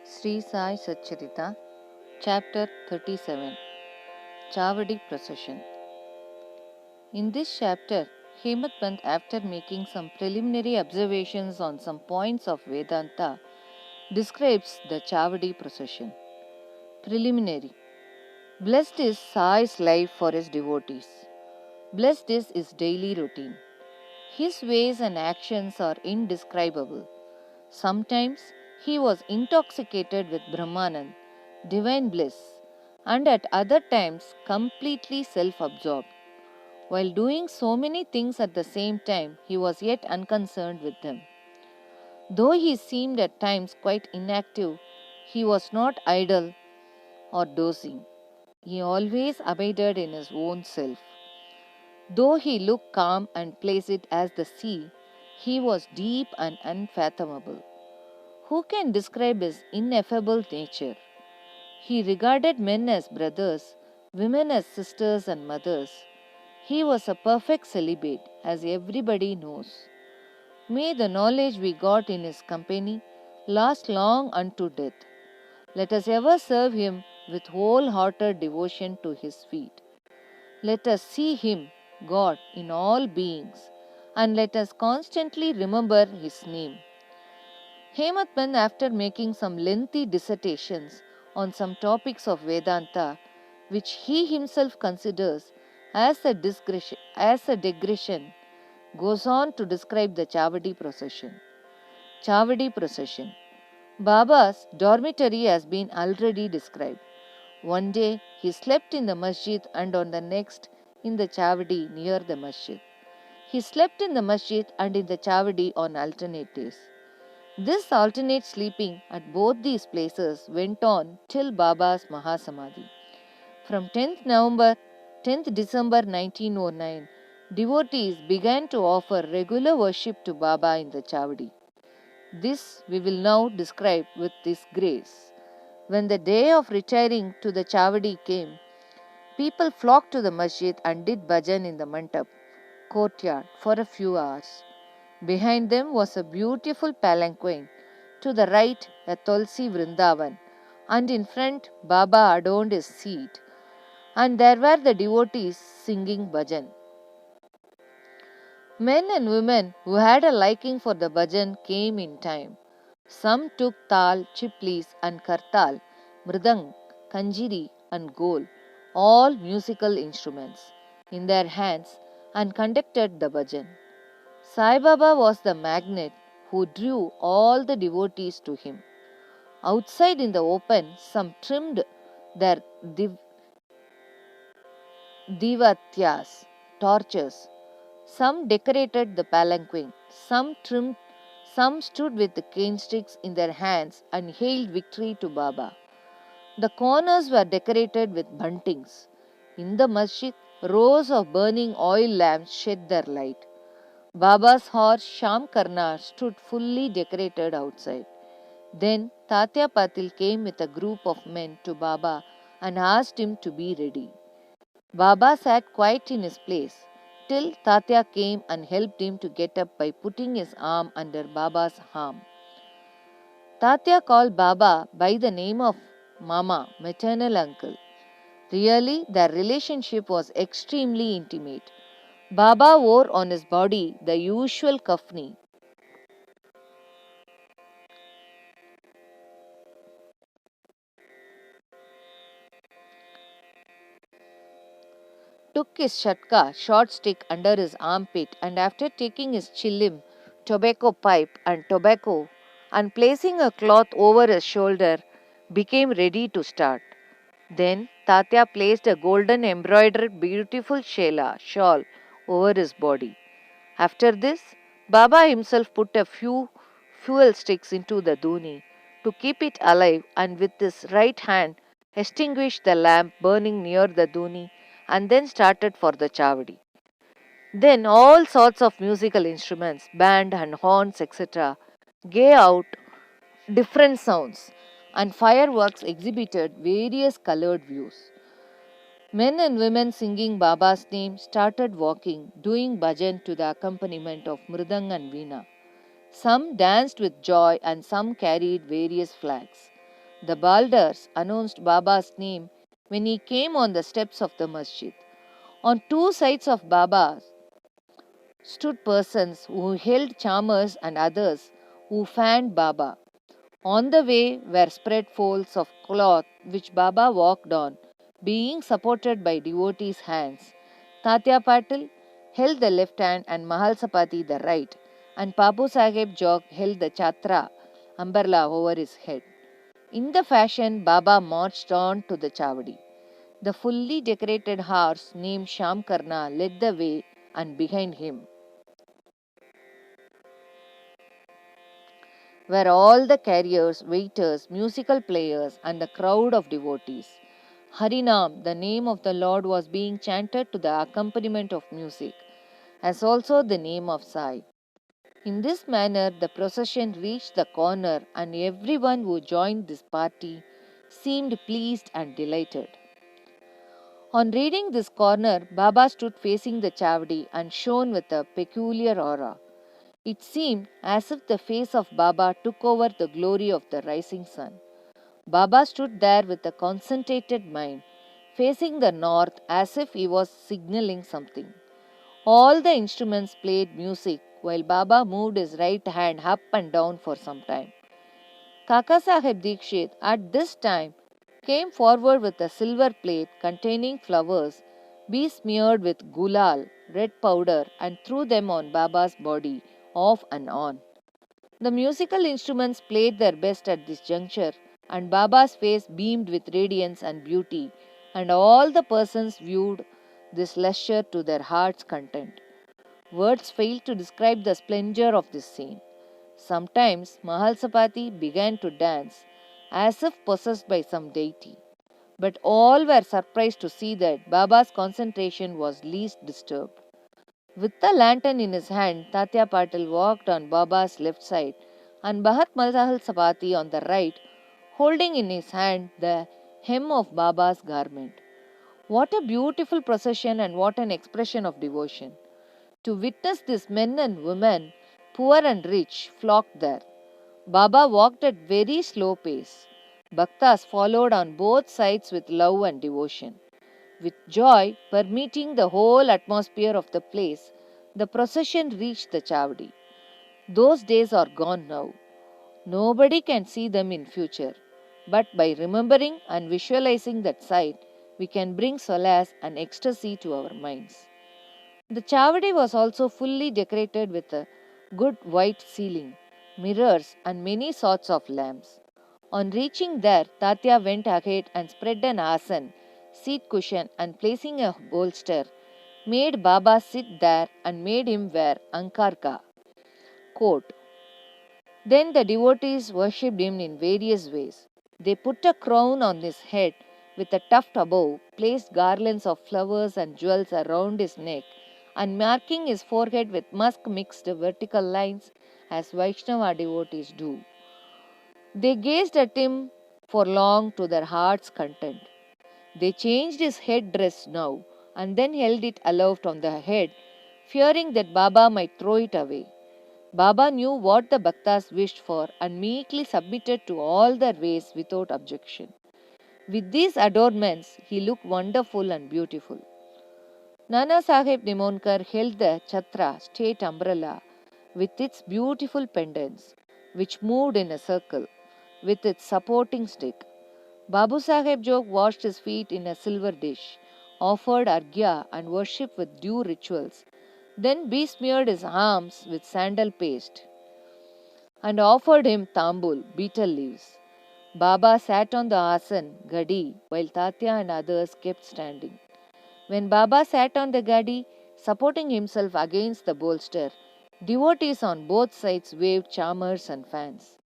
Sri Sai Satcharita, Chapter 37, Chavadi Procession. In this chapter, Hemat Pant, after making some preliminary observations on some points of Vedanta, describes the Chavadi procession. Preliminary. Blessed is Sai's life for his devotees. Blessed is his daily routine. His ways and actions are indescribable. Sometimes he was intoxicated with Brahmanand, divine bliss, and at other times completely self absorbed. While doing so many things at the same time, he was yet unconcerned with them. Though he seemed at times quite inactive, he was not idle or dozing. He always abided in his own self. Though he looked calm and placid as the sea, he was deep and unfathomable. Who can describe his ineffable nature? He regarded men as brothers, women as sisters and mothers. He was a perfect celibate, as everybody knows. May the knowledge we got in his company last long unto death. Let us ever serve him with wholehearted devotion to his feet. Let us see him, God, in all beings, and let us constantly remember his name. Hemat Pant, after making some lengthy dissertations on some topics of Vedanta, which he himself considers as a digression, goes on to describe the Chavadi procession. Chavadi procession. Baba's dormitory has been already described. One day he slept in the masjid and on the next in the Chavadi near the masjid. He slept in the masjid and in the Chavadi on alternate days. This alternate sleeping at both these places went on till Baba's Mahasamadhi. From 10th December 1909, devotees began to offer regular worship to Baba in the Chavadi. This we will now describe with this grace. When the day of retiring to the Chavadi came, people flocked to the masjid and did bhajan in the mandap courtyard for a few hours. Behind them was a beautiful palanquin, to the right a Tulsi Vrindavan, and in front Baba adorned his seat, and there were the devotees singing bhajan. Men and women who had a liking for the bhajan came in time. Some took tal, chiplis and kartal, mridang, kanjiri and gol, all musical instruments, in their hands and conducted the bhajan. Sai Baba was the magnet who drew all the devotees to him. Outside in the open, some trimmed their divatyas, torches. Some decorated the palanquin. Some stood with the cane sticks in their hands and hailed victory to Baba. The corners were decorated with buntings. In the masjid, rows of burning oil lamps shed their light. Baba's horse Sham Karna stood fully decorated outside. Then Tatya Patil came with a group of men to Baba and asked him to be ready. Baba sat quiet in his place till Tatya came and helped him to get up by putting his arm under Baba's arm. Tatya called Baba by the name of Mama, maternal uncle. Really, their relationship was extremely intimate. Baba wore on his body the usual kafni, took his shatka, short stick, under his armpit, and after taking his chilim, tobacco pipe, and tobacco, and placing a cloth over his shoulder, became ready to start. Then Tatya placed a golden embroidered beautiful shawl over his body. After this, Baba himself put a few fuel sticks into the duni to keep it alive and with his right hand extinguished the lamp burning near the duni and then started for the chavadi. Then all sorts of musical instruments, band and horns, etc., gave out different sounds, and fireworks exhibited various colored views. Men and women singing Baba's name started walking, doing bhajan to the accompaniment of mridang and veena. Some danced with joy and some carried various flags. The Baldars announced Baba's name when he came on the steps of the masjid. On two sides of Baba stood persons who held charmers and others who fanned Baba. On the way were spread folds of cloth which Baba walked on, being supported by devotees' hands. Tatya Patil held the left hand and Mahalsapati the right, and Papu Sahib Jog held the chatra umbrella over his head. In the fashion, Baba marched on to the Chavadi. The fully decorated horse named Shamkarna led the way, and behind him were all the carriers, waiters, musical players, and the crowd of devotees. Harinam, the name of the Lord, was being chanted to the accompaniment of music, as also the name of Sai. In this manner, the procession reached the corner, and everyone who joined this party seemed pleased and delighted. On reaching this corner, Baba stood facing the Chavadi and shone with a peculiar aura. It seemed as if the face of Baba took over the glory of the rising sun. Baba stood there with a concentrated mind, facing the north as if he was signaling something. All the instruments played music while Baba moved his right hand up and down for some time. Kaka Sahib Dikshit at this time came forward with a silver plate containing flowers besmeared with gulal, red powder, and threw them on Baba's body off and on. The musical instruments played their best at this juncture, and Baba's face beamed with radiance and beauty, and all the persons viewed this lustre to their heart's content. Words fail to describe the splendor of this scene. Sometimes Mahalsapati began to dance as if possessed by some deity, but all were surprised to see that Baba's concentration was least disturbed. With the lantern in his hand, Tatya Patil walked on Baba's left side and Bharat Mahalsapati on the right, holding in his hand the hem of Baba's garment. What a beautiful procession and what an expression of devotion! To witness this, men and women, poor and rich, flocked there. Baba walked at very slow pace. Bhaktas followed on both sides with love and devotion. With joy permeating the whole atmosphere of the place, the procession reached the Chavadi. Those days are gone now. Nobody can see them in future. But by remembering and visualizing that sight, we can bring solace and ecstasy to our minds. The Chavadi was also fully decorated with a good white ceiling, mirrors, and many sorts of lamps. On reaching there, Tatya went ahead and spread an asan, seat cushion, and placing a bolster, made Baba sit there and made him wear ankarka, coat. Then the devotees worshipped him in various ways. They put a crown on his head with a tuft above, placed garlands of flowers and jewels around his neck, and marking his forehead with musk mixed vertical lines as Vaishnava devotees do. They gazed at him for long to their heart's content. They changed his head dress now and then held it aloft on the head, fearing that Baba might throw it away. Baba knew what the Bhaktas wished for and meekly submitted to all their ways without objection. With these adornments, he looked wonderful and beautiful. Nana Sahib Nimonkar held the chhatra, state umbrella, with its beautiful pendants, which moved in a circle, with its supporting stick. Babu Sahib Jog washed his feet in a silver dish, offered arghya and worship with due rituals, then besmeared his arms with sandal paste and offered him tambul, betel leaves. Baba sat on the asan, gadi, while Tatya and others kept standing. When Baba sat on the gadi, supporting himself against the bolster, devotees on both sides waved charmers and fans.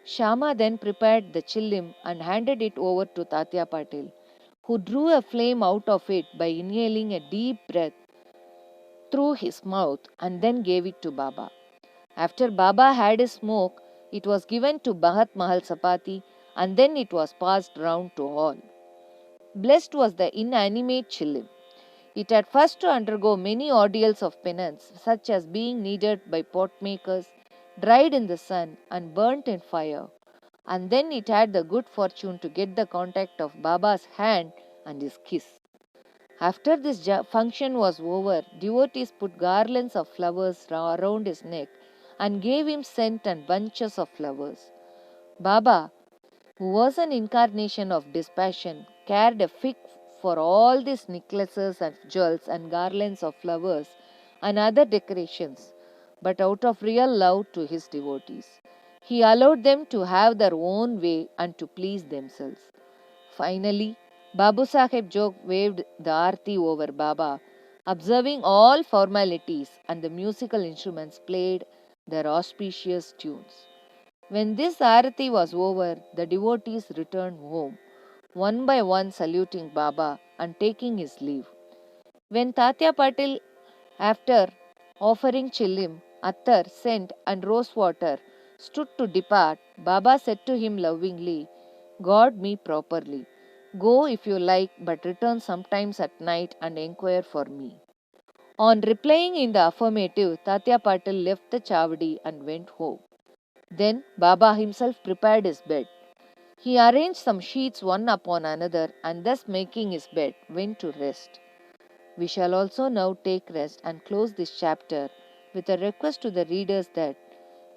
Shama then prepared the chillim and handed it over to Tatya Patil, who drew a flame out of it by inhaling a deep breath through his mouth and then gave it to Baba. After Baba had his smoke, it was given to Bharat Mahalsapati and then it was passed round to all. Blessed was the inanimate chillim. It had first to undergo many ordeals of penance, such as being kneaded by pot makers, dried in the sun, and burnt in fire. and then it had the good fortune to get the contact of Baba's hand and his kiss. After this function was over, devotees put garlands of flowers around his neck and gave him scent and bunches of flowers. Baba, who was an incarnation of dispassion, cared a fig for all these necklaces and jewels and garlands of flowers and other decorations, but out of real love to his devotees. He allowed them to have their own way and to please themselves. Finally, Babu Sahib Jog waved the arti over Baba, observing all formalities, and the musical instruments played their auspicious tunes. When this arati was over, the devotees returned home, one by one saluting Baba and taking his leave. When Tatya Patil, after offering chilim, attar, scent, and rose water, stood to depart, Baba said to him lovingly, "Guard me properly. Go if you like, but return sometimes at night and inquire for me." On replying in the affirmative, Tatya Patil left the chavadi and went home. Then Baba himself prepared his bed. He arranged some sheets one upon another and thus making his bed, went to rest. We shall also now take rest and close this chapter with a request to the readers that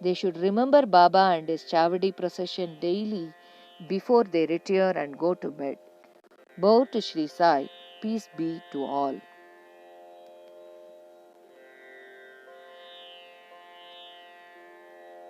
they should remember Baba and his Chavadi procession daily before they retire and go to bed. Bow to Sri Sai. Peace be to all.